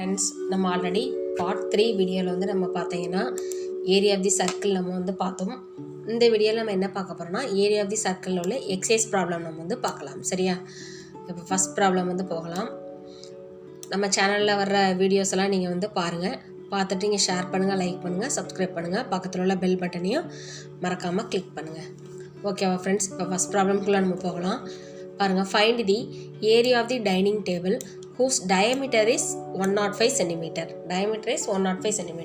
Friends, நம்ம already part 3 வீடியோவில் வந்து நம்ம பார்த்தீங்கன்னா ஏரியா ஆஃப் தி சர்க்கிள் நம்ம வந்து பார்த்தோம். இந்த வீடியோவில் நம்ம என்ன பார்க்க போகிறோம்னா ஏரியா ஆஃப் தி சர்க்கிளில் உள்ள எக்ஸசைஸ் ப்ராப்ளம் நம்ம வந்து பார்க்கலாம். சரியா? இப்போ ஃபஸ்ட் ப்ராப்ளம் வந்து போகலாம். நம்ம சேனலில் வர்ற வீடியோஸ் எல்லாம் நீங்கள் வந்து பாருங்கள். பார்த்துட்டு நீங்கள் ஷேர் பண்ணுங்கள், லைக் பண்ணுங்கள், சப்ஸ்கிரைப் பண்ணுங்கள், பக்கத்தில் உள்ள பெல் பட்டனையும் மறக்காமல் கிளிக் பண்ணுங்கள். ஓகேவா ஃப்ரெண்ட்ஸ்? இப்போ ஃபஸ்ட் ப்ராப்ளம்குள்ளே நம்ம போகலாம். பாருங்கள், find the area of the dining table whose diameter is 105 cm. diameter is 105 cm.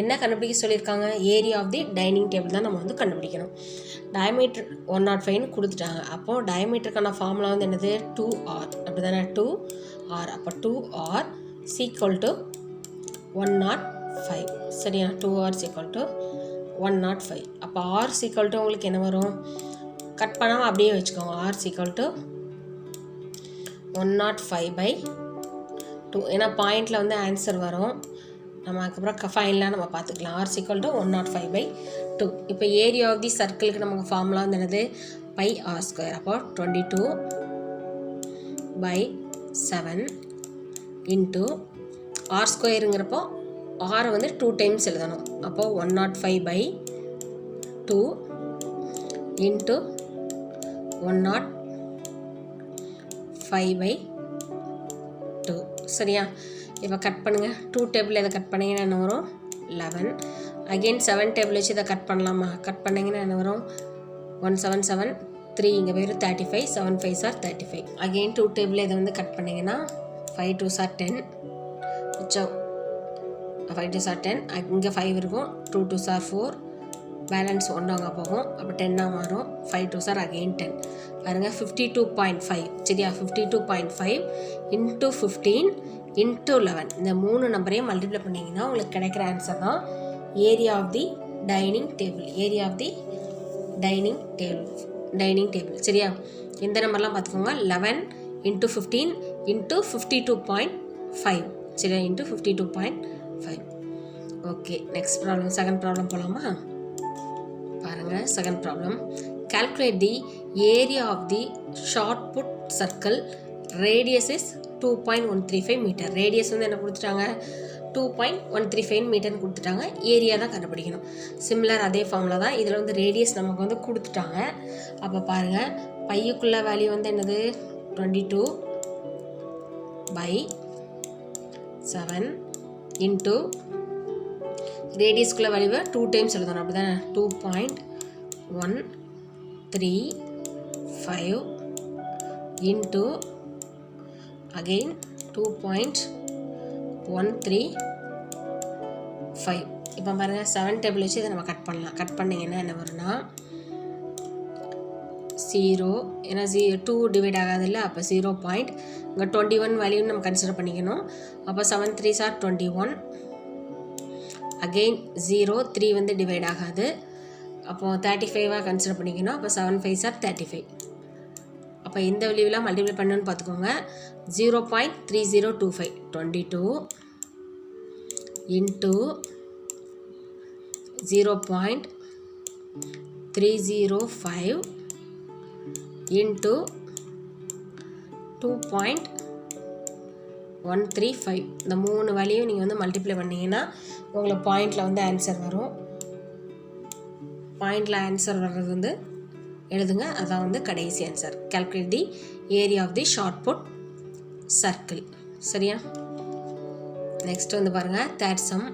என்ன கண்டுபிடிக்க சொல்லியிருக்காங்க? Area of the dining table தான் நம்ம வந்து கண்டுபிடிக்கணும். டயமீட்டர் 105 கொடுத்துட்டாங்க. அப்போது டயமீட்டருக்கான ஃபார்முலா வந்து என்னது? 2r. அப்படி தானே? 2r. அப்போ 2r ஈக்குவல் டு 105. சரியா? 2r equal to 105. அப்போ r ஈக்குவல் டு உங்களுக்கு என்ன வரும்? கட் பண்ணாமல் அப்படியே வச்சுக்கோங்க. r equal to 105/2. ஏன்னா பாயிண்டில் வந்து ஆன்சர் வரும். நம்ம அதுக்கப்புறம் ஃபைனலாக நம்ம பார்த்துக்கலாம். r equal to 105/2. இப்போ ஏரியா ஆஃப் தி சர்க்கிளுக்கு நமக்கு ஃபார்முலா வந்து என்னது? πr². அப்போ 22/7 இன்ட்டு r²ங்கிறப்போ r வந்து 2 டைம்ஸ் எழுதணும். அப்போது 105/2 இன்ட்டு 105/2. சரியா? இப்போ கட் பண்ணுங்கள். 2 டேபிள் இதை கட் பண்ணிங்கன்னா என்ன வரும்? 11. அகெயின் 7 டேபிள் வச்சு இதை கட் பண்ணலாமா? கட் பண்ணிங்கன்னா என்ன வரும்? 177. 3 இங்கே பேர் 35. 7 5s are 35. அகெயின் 2 டேபிள் இதை வந்து கட் பண்ணிங்கன்னா 5 2s are 10. மிச்சம் 5 2s are 10. இங்கே 5 இருக்கும். 2 2s are 4. பேலன்ஸ் 1 அங்கே போகும். அப்போ 10 மாறும். 5 2s are again 10. பாருங்கள், 52.5. சரியா? 52.5 இன்ட்டு 15 இன்ட்டு 11. இந்த 3 நம்பரையும் மல்டிப்ளை பண்ணிங்கன்னா உங்களுக்கு கிடைக்கிற ஆன்சர் தான் area of the dining table. Area of the dining table. சரியா? இந்த நம்பர்லாம் பார்த்துக்கோங்க. 11 இன்ட்டு 15 இன்ட்டு 52.5. சரியா? Into 52.5. Okay, next problem, second problem போகலாமா? பாருங்கள், second problem. calculate the area of the short put circle, radius is 2.135 meter. radius வந்து என்ன கொடுத்துட்டாங்க? 2.135 மீட்டர் கொடுத்துட்டாங்க. ஏரியா தான் கண்டுபிடிக்கணும். சிமிலர் அதே ஃபார்முலா தான். இதில் வந்து ரேடியஸ் நமக்கு வந்து கொடுத்துட்டாங்க. அப்போ பாருங்கள், பையுக்குள்ள வேல்யூ வந்து என்னது? 22/7 இன்ட்டு ரேடியஸ்குள்ள வேல்யூவை 2 டைம்ஸ் எழுதணும். அப்படி தானே? 2.135 இன்ட்டு அகெயின் 2.135. இப்போ பாருங்கள், 7 டேபிள் வச்சு இதை நம்ம கட் பண்ணலாம். கட் பண்ணிங்கன்னா என்ன வரும்னா 0. ஏன்னா 2 டிவைட் ஆகாது இல்லை. அப்போ 0. இங்கே 21 வேல்யூன்னு நம்ம கன்சிடர் பண்ணிக்கணும். அப்போ 7 3s are 21. அகெயின் 0. 3 வந்து டிவைட் ஆகாது. அப்போது 35 கன்சிடர் பண்ணிக்கணும். அப்போ 7 5s are 35. அப்போ இந்த வேல்யூலாம் மல்டிப்ளை பண்ணணும்னு பார்த்துக்கோங்க. 0.3025. 22 இன்ட்டு 0.305 இன்ட்டு 2.135. இந்த 3 வேல்யூ நீங்கள் வந்து மல்டிப்ளை பண்ணிங்கன்னா உங்களுக்கு பாயிண்டில் வந்து ஆன்சர் வரும். பாயிண்டில் ஆன்சர் வர்றது வந்து எழுதுங்க. அதான் வந்து கடைசி answer. calculate the area of the shot put circle. சரியா? நெக்ஸ்ட் வந்து பாருங்கள், third sum.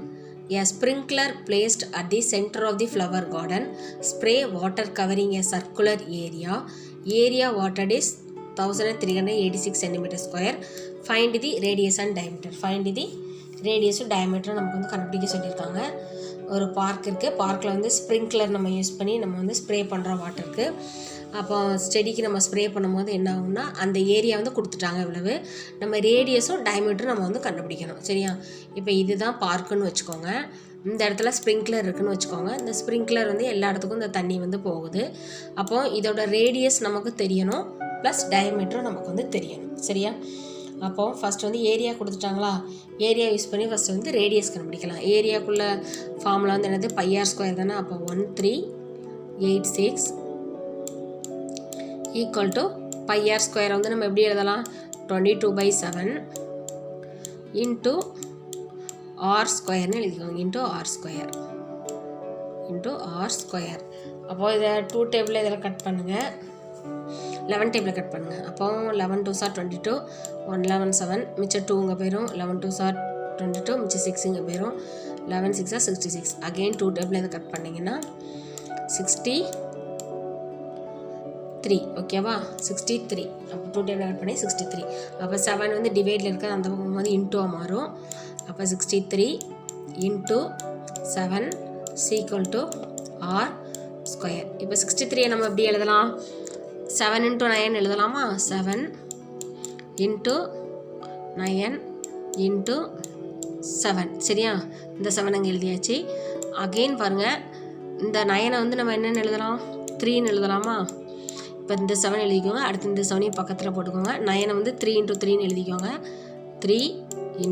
A sprinkler placed at the center of the flower garden spray water covering a circular area. Area watered is 1386 cm². Find the radius and diameter. Find the radius diameter நமக்கு வந்து கண்டுபிடிக்க சொல்லியிருக்காங்க. ஒரு park இருக்குது. பார்க்கில் வந்து sprinkler நம்ம use பண்ணி நம்ம வந்து ஸ்ப்ரே பண்ணுறோம் வாட்டருக்கு. அப்போ செடிக்கு நம்ம ஸ்ப்ரே பண்ணும்போது என்ன ஆகும்னா அந்த ஏரியா வந்து கொடுத்துட்டாங்க இவ்வளவு. நம்ம ரேடியஸும் டயமீட்டரும் நம்ம வந்து கண்டுபிடிக்கணும். சரியா? இப்போ இதுதான் பார்க்குன்னு வச்சுக்கோங்க. இந்த இடத்துல ஸ்ப்ரிங்க்லர் இருக்குதுன்னு வச்சுக்கோங்க. இந்த ஸ்ப்ரிங்க்லர் வந்து எல்லா இடத்துக்கும் இந்த தண்ணி வந்து போகுது. அப்போது இதோட ரேடியஸ் நமக்கு தெரியணும், ப்ளஸ் டயமீட்டரும் நமக்கு வந்து தெரியணும். சரியா? அப்போது ஃபஸ்ட் வந்து ஏரியா கொடுத்துட்டாங்களா? ஏரியா யூஸ் பண்ணி ஃபஸ்ட்டு வந்து ரேடியஸ் கண்டுபிடிக்கலாம். ஏரியாக்குள்ளே ஃபார்முலா வந்து என்னது? πr² தானே? அப்போ 1386 ஈக்குவல் டு πr² வந்து நம்ம எப்படி எழுதலாம்? 22/7 into ஆர் ஸ்கொயர்னு எழுதிக்கோங்க. Into R square into R square. அப்போது இதை 2 டேபிளில் இதில் கட் பண்ணுங்கள். 11 டேபிளில் கட் பண்ணுங்கள். அப்போ 11 2s are 22, 1 11 7, மிச்சம் 2 இங்கே போயிடும். 11 2s are 22, மிச்சம் 6 இங்கே போயிடும். 11 6 are 66. அகெயின் 2 டேபிளில் இதை கட் பண்ணிங்கன்னா 63. ஓகேவா? 63. அப்போ 2 டேபிளில் கட் பண்ணி 63. அப்போ 7 வந்து டிவைடில் இருக்கிறது அந்த பக்கம் வந்து இன்டூவாக மாறும். அப்போ 63 into 7 equal to R square. இப்போ 63 நம்ம எப்படி எழுதலாம்? 7 × 9 எழுதலாமா? 7 × 9 × 7. சரியா? இந்த 7 அங்கே எழுதியாச்சு. அகெயின் பாருங்கள், இந்த 9 வந்து நம்ம என்னென்னு எழுதலாம்? 3ன்னு எழுதலாமா? இப்போ இந்த 7 எழுதிக்கோங்க. அடுத்து இந்த 7 பக்கத்தில் போட்டுக்கோங்க. 9 வந்து 3 × 3ன்னு எழுதிக்கோங்க. 3 ×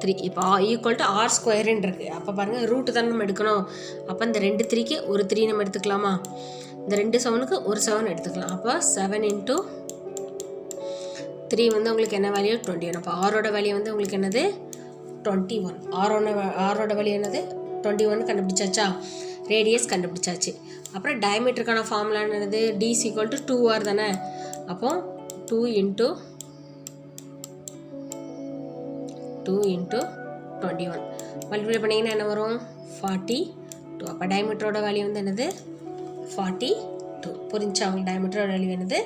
3. இப்போ ஈக்குவல் டு ஆர் ஸ்கொயருன்னு இருக்குது. அப்போ பாருங்கள், ரூட்டு தானே நம்ம எடுக்கணும். அப்போ இந்த 2 3க்கு ஒரு 3 நம்ம எடுத்துக்கலாமா? இந்த 2 7க்கு ஒரு 7 எடுத்துக்கலாம். அப்போ 7 × 3 வந்து உங்களுக்கு என்ன வேல்யூ? 21. அப்போ ஆரோட வேல்யூ வந்து உங்களுக்கு என்னது? 21. ஆரோட வேல்யூ என்னது? 21 கண்டுபிடிச்சாச்சா? ரேடியஸ் கண்டுபிடிச்சாச்சு. அப்புறம் டயமீட்டருக்கான ஃபார்முலா என்னது? d = 2r தானே. அப்போ 2 × 21 மல்டிப்ளை பண்ணிங்கன்னா என்ன வரும்? 42. அப்போ டயமீட்டரோட வேல்யூ வந்து என்னது? 42. புரிஞ்சா? உங்களுக்கு டயமீட்டரோட வேல்யூ என்னது?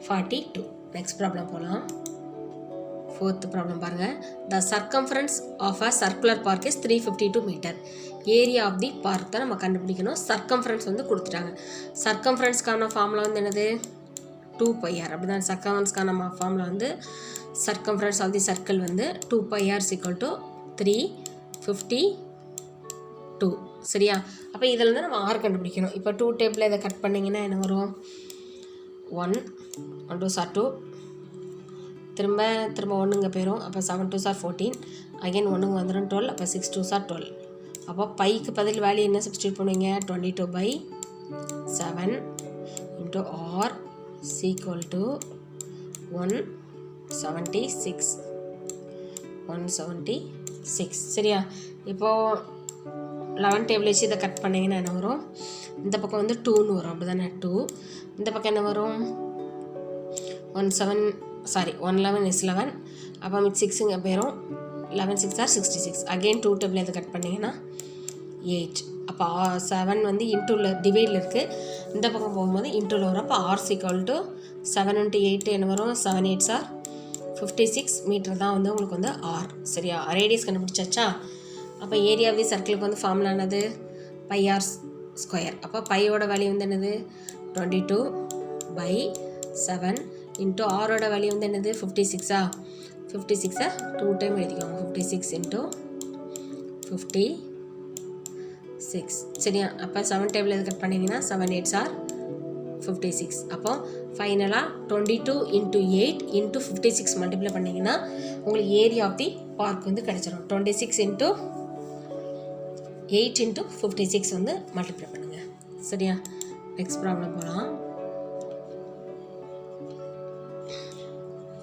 42. நெக்ஸ்ட் ப்ராப்ளம் போகலாம். 4th ப்ராப்ளம் பாருங்கள். The circumference of a circular park is 352 metre. Area of the park தான் நம்ம கண்டுபிடிக்கணும். சர்க்கம்ஃபரன்ஸ் வந்து கொடுத்துட்டாங்க. சர்க்கம்ஃபரன்ஸ்க்கான ஃபார்முலா வந்து என்னது? 2πr. அப்படி தான் சர்க்கம்ஃபரன்ஸ்க்கான ஃபார்முலா வந்து சர்க்கம்ஃபரன்ஸ் ஆஃப் தி சர்க்கிள் வந்து 2πr = 352. சரியா? அப்போ இதில் வந்து நம்ம ஆர் கண்டுபிடிக்கணும். இப்போ 2 டேபிளில் இதை கட் பண்ணிங்கன்னா என்ன வரும்? 1 2s are 2, திரும்ப 1 இங்கே போயிடும். அப்போ 7 2s are 14, அகைன் 1 வந்துடும் 12. அப்போ 6 2s are 12. அப்போ பைக்கு பதில் வேல்யூ என்ன சப்ஸ்டியூட் பண்ணுவீங்க? 22/7 × ஆர் = 176. சரியா? இப்போது 11 டேபிள் வச்சு இதை கட் பண்ணிங்கன்னா என்ன வரும்? இந்த பக்கம் வந்து 2ன்னு வரும். அப்படி தானே? 2. இந்த பக்கம் என்ன வரும்? 111 is 11. அப்போ 6 இங்கே போயிடும். 11 6 are 66. அகெயின் 2 டேபிள் இதை கட் பண்ணிங்கன்னா 8. அப்போ 7 வந்து இன்டூவில் டிவைடில் இருக்குது. இந்த பக்கம் போகும்போது இன்டூவில் வரும். அப்போ ஆர் = 7 × 8 என்ன வரும்? 7 8s are 56 மீட்டர் தான் வந்து உங்களுக்கு வந்து ஆர். சரியா? ரேடியஸ் கண்டுபிடிச்சாச்சா? அப்போ ஏரியா ஆஃப் தி சர்க்கிளுக்கு வந்து ஃபார்முலா என்னது? πr². அப்போ பையோட வேல்யூ வந்து என்னது? 22/7 × ஆரோட வேல்யூ வந்து என்னது? 56. 56 2 டைம் எழுதிக்கோங்க. 56 × 56. சரியா? அப்போ 7 டேபிள் எது கட் பண்ணிங்கன்னா 7 8s are 56. அப்போ ஃபைனலாக 22 × 8 × 56 மல்டிப்ளை பண்ணிங்கன்னா உங்களுக்கு ஏரியா ஆஃப் தி பார்க் வந்து கிடச்சிடும். 26 × 8 × 56 வந்து மல்டிப்ளை பண்ணுங்கள். சரியா? நெக்ஸ்ட் ப்ராப்ளம் போகலாம்.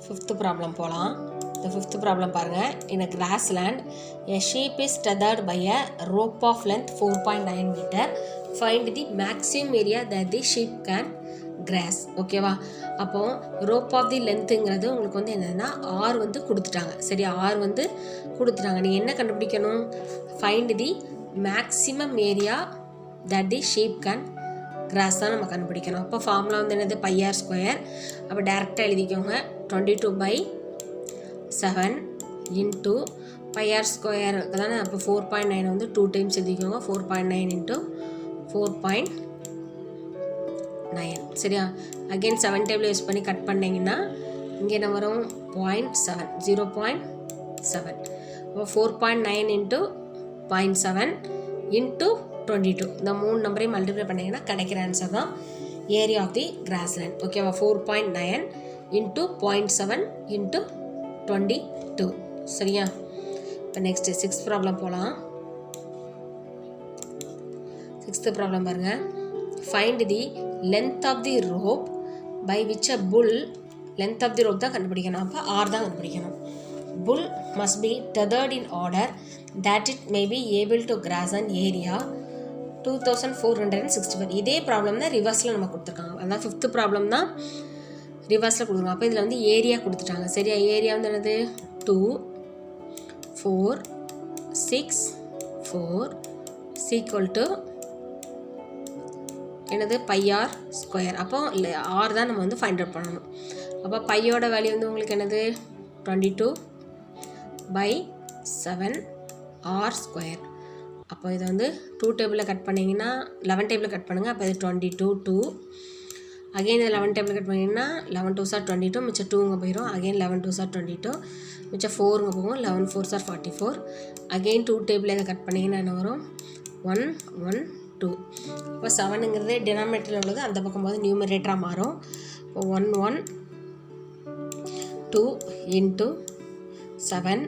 5th ப்ராப்ளம் போகலாம். இந்த 5th ப்ராப்ளம் பாருங்கள். In a grassland, a sheep is tethered by a rope of length 4.9 meter. Find the maximum area that the sheep can grass. ஓகேவா? அப்போது ரோப் ஆஃப் தி லென்த்துங்கிறது உங்களுக்கு வந்து என்னென்னா R வந்து கொடுத்துட்டாங்க. சரி, ஆர் வந்து கொடுத்துட்டாங்க. நீங்கள் என்ன கண்டுபிடிக்கணும்? Find the maximum area that the sheep can cross தான் நம்ம கண்டுபிடிக்கணும். அப்போ ஃபார்முலா வந்து என்னது? πr². அப்போ டேரெக்டாக எழுதிக்கோங்க. 22/7 × πr² தானே. அப்போ 4.9 வந்து 2 டைம்ஸ் எழுதிக்கோங்க. 4.9 × 4.9. சரியா? அகெயின் 7 டேபிள் யூஸ் பண்ணி கட் பண்ணிங்கன்னா இங்கே என்ன வரும்? 0.7. 0.7. அப்போ 4.9 × 0.7 × 22. இந்த 3 நம்பரையும் மல்டிப்ளை பண்ணிங்கன்னா கிடைக்கிற ஆன்சர் தான் ஏரியா ஆஃப் தி கிராஸ்லேண்ட். ஓகேவா? 4.9 × 0.7 × 22. சரியா? இப்போ நெக்ஸ்ட்டு 6th ப்ராப்ளம் போகலாம். 6th ப்ராப்ளம் பாருங்கள். Find the length of the rope by which a full length of the rope தான் கண்டுபிடிக்கணும். அப்போ ஆர் தான் கண்டுபிடிக்கணும். bull must be tethered in order that it may be able to graze an area 2464. இதே problem தான் ரிவர்ஸில் நம்ம கொடுத்துருக்காங்க. அதான் 5th ப்ராப்ளம் தான் ரிவர்ஸில் கொடுக்குறோம். அப்போ இதில் வந்து ஏரியா கொடுத்துட்டாங்க. சரியா, ஏரியா வந்து என்னது 2 4 6 4 ஈக்குவல் டு என்னது பையார் ஸ்கொயர். அப்போ ஆர் தான் நம்ம வந்து ஃபைண்ட் அவுட் பண்ணணும். அப்போ பையோட வேல்யூ வந்து உங்களுக்கு என்னது 22/7 ஆர் ஸ்கொயர். அப்போ இதை வந்து 2 டேபிளில் கட் பண்ணிங்கன்னா 11 டேபிளில் கட் பண்ணுங்கள். அப்போ இது 22 2. அகெயின் இது 11 டேபிள் கட் பண்ணிங்கன்னா 11 2s are 22, மிச்சம் 2 இங்கே போயிடும். அகெயின் 11 2s are 22, மிச்சம் 4 இங்கே போகும். 11 4s are 44. அகெயின் 2 டேபிள் இதை கட் பண்ணிங்கன்னா என்ன வரும் 1 1 2. இப்போ 7ங்கிறது டினாமினேட்டரில் உள்ளது, அந்த பக்கம் போது நியூமரேட்டராக மாறும். இப்போ 1 1 2 into 7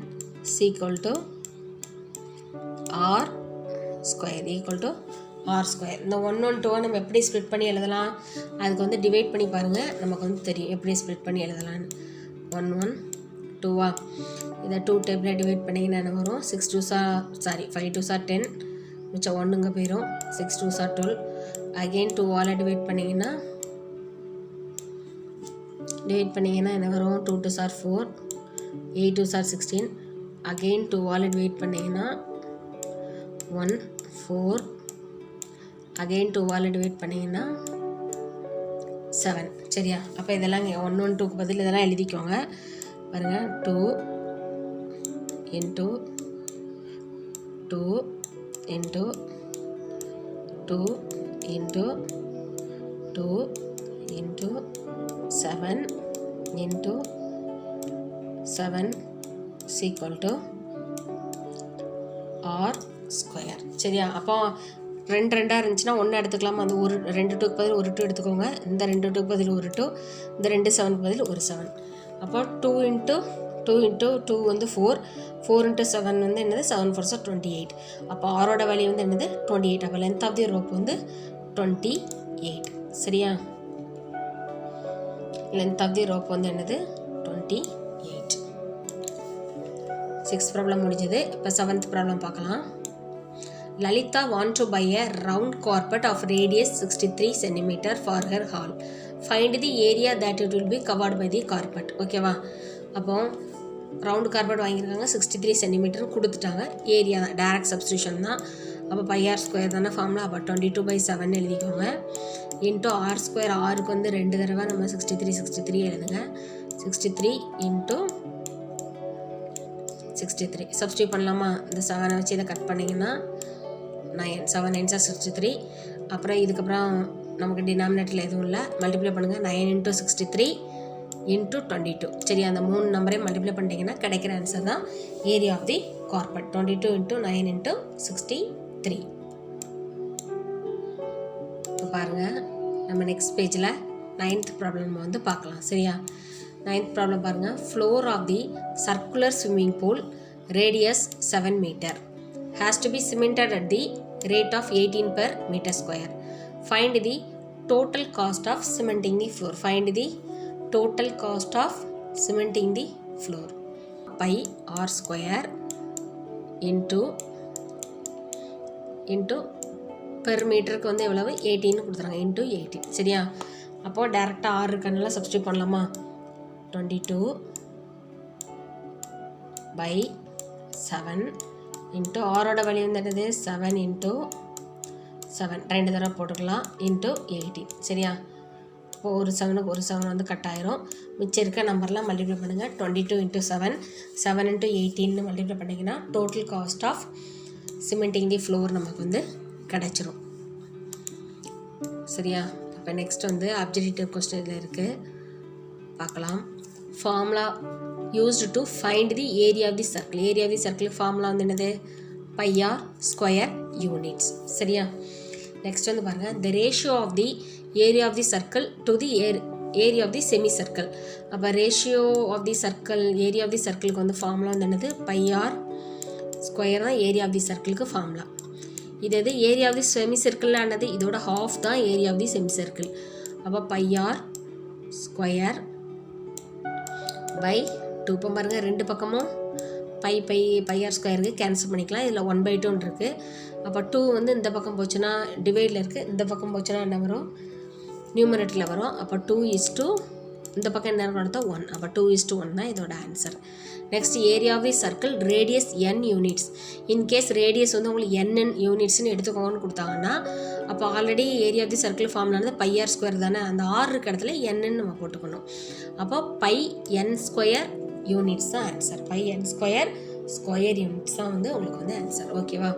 equal to r square equal to r square. இந்த 1 1 2 நம்ம எப்படி ஸ்ப்ளிட் பண்ணி எழுதலாம், அதுக்கு வந்து டிவைட் பண்ணி பாருங்கள், நமக்கு வந்து தெரியும் எப்படி ஸ்ப்ளிட் பண்ணி எழுதலான்னு. 1 1 2 இதை 2 டேபிளில் டிவைட் பண்ணிங்கன்னா என்ன வரும் 6 2s are 5 2s are 10, மிச்சம் 1 இங்கே போயிடும். 6 2s are 12. Again 2 all divide பண்ணிங்கன்னா என்ன வரும் 2 2s are 4, 8 2s are 16. Again 2 all divide பண்ணிங்கன்னா 1 4. அகெயின் 2 ஆல் டிவைட் பண்ணிங்கன்னா 7. சரியா, அப்போ இதெல்லாம் 1 1 2க்கு பதில் இதெல்லாம் எழுதிக்கோங்க பாருங்கள். 2 into 2 into 2 into 2 into 7 into 7 equal to r square. சரியா, அப்போ 2 2 இருந்துச்சுன்னா 1 எடுத்துக்கலாம். அந்த ஒரு 2 2க்கு பதில் ஒரு 2 எடுத்துக்கோங்க. இந்த 2 2க்கு பதில் ஒரு 2, இந்த 2 7க்கு பதில் ஒரு 7. அப்போ 2 into 2 வந்து 4 4 into 7 வந்து என்னது 7 4s are 28. அப்போ ஆரோட வேல்யூ வந்து என்னது 28. அப்போ லென்த் ஆஃப் தி ரோப் வந்து 28. சரியா, லென்த் ஆஃப் தி ரோப் வந்து என்னது 28. 6th ப்ராப்ளம் முடிஞ்சது. இப்போ 7th ப்ராப்ளம் பார்க்கலாம். Lalita want to buy a round carpet of radius 63 cm for her hall. Find the area that it will be covered by the carpet. ஓகேவா, அப்போ round carpet வாங்கியிருக்காங்க, 63 centimetre கொடுத்துட்டாங்க. Area தான், direct substitution தான். அப்போ pi r square தானே formula. அப்போ 22/7 எழுதிக்கோங்க. இன்ட்டு ஆர் ஸ்கொயர், ஆருக்கு வந்து 2 தடவை நம்ம 63 எழுதுங்க. 63 இன்ட்டு 63 சப்ஸ்டியூட் பண்ணலாமா. இந்த 7 வச்சு இதை கட் பண்ணிங்கன்னா 9 7 9s are 63. அப்புறம் இதுக்கப்புறம் நமக்கு டினாமினேட்டரில் எதுவும் இல்லை, மல்டிப்ளை பண்ணுங்கள். 9 into 63 into 22. சரி, அந்த 3 நம்பரையும் மல்டிப்ளை பண்ணிட்டீங்கன்னா கிடைக்கிற ஆன்சர் தான் area of the carpet. 22 into 9 into 63. இப்போ பாருங்கள், நம்ம நெக்ஸ்ட் பேஜில் 9th ப்ராப்ளம் வந்து பார்க்கலாம். சரியா, 9th ப்ராப்ளம் பாருங்கள். Floor of the circular swimming pool radius 7 meter has to be cemented at the rate of 18 per meter square. Find the total cost of cementing the floor. Find the total cost of cementing the floor. Pi r square into per மீட்டருக்கு வந்து எவ்வளவு 18 கொடுத்துறாங்க, into 18. சரியா, அப்போது டேரெக்டாக R இருக்கனால substitute பண்ணலாமா. 22/7 into ஆரோட வேல்யூ வந்து என்னது 7 into 7 2 தடவை போட்டுக்கலாம், into 18. சரியா, இப்போது ஒரு 7க்கு ஒரு 7 வந்து கட் ஆயிரும். மிச்சம் இருக்க நம்பர்லாம் மல்டிப்ளை பண்ணுங்கள். 22 into 7 7 into 18 மல்டிப்ளை பண்ணிங்கன்னா total cost of cementing the floor நமக்கு வந்து கிடச்சிரும். சரியா, இப்போ நெக்ஸ்ட் வந்து அப்ஜெக்டிவ் கொஸ்டின் இதில் இருக்குது, பார்க்கலாம். Formula used to find the area of the circle. Area of the circle formula வந்து என்னது πr ஸ்கொயர் யூனிட்ஸ். சரியா, நெக்ஸ்ட் வந்து பாருங்கள், the ratio of the area of the circle to the area of the semi circle. அப்போ ratio of the circle, area of the சர்க்கிளுக்கு வந்து formula வந்து என்னது πr ஸ்கொயர் தான் ஏரியா ஆஃப் தி சர்க்கிளுக்கு ஃபார்முலா. இது எது ஏரியா ஆஃப் தி செமி சர்க்கிளில் ஆனது, இதோட ஹாஃப் தான் area of the semi circle. அப்போ πr ஸ்கொயர் பை 2. இப்போ பாருங்கள், ரெண்டு பக்கமும் பை ஆர் ஸ்கொயருக்கு கேன்சல் பண்ணிக்கலாம். இதில் 1/2 இருக்குது. அப்போ 2 வந்து இந்த பக்கம் போச்சுன்னா டிவைடில் இருக்குது, இந்த பக்கம் போச்சுன்னா என்ன வரும், நியூமரேட்டரில் வரும். அப்போ 2:, இந்த பக்கம் என்ன நடத்தா 1. அப்போ 2:1 தான் இதோட answer. Next area of the circle radius n units. In case radius வந்து உங்களுக்கு n யூனிட்ஸ்னு எடுத்துக்கோங்கன்னு கொடுத்தாங்கன்னா அப்போ already area of the circle ஃபார்ம்லானது பை ஆர் ஸ்கொயர் தானே, அந்த ஆர் இருக்க இடத்துல n நம்ம போட்டுக்கணும். அப்போ பை n ஸ்கொயர் யூனிட்ஸ் தான் answer. Pi n square units தான் வந்து உங்களுக்கு வந்து ஆன்சர். ஓகேவா?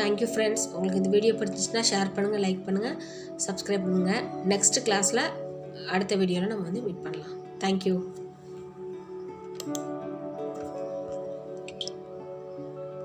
Thank you friends. உங்களுக்கு இந்த வீடியோ பிடிச்சிச்சுன்னா ஷேர் பண்ணுங்கள், லைக் பண்ணுங்கள், சப்ஸ்கிரைப் பண்ணுங்கள். நெக்ஸ்ட் கிளாஸில் அடுத்த வீடியோவில் நம்ம வந்து மீட் பண்ணலாம். தேங்க்யூ.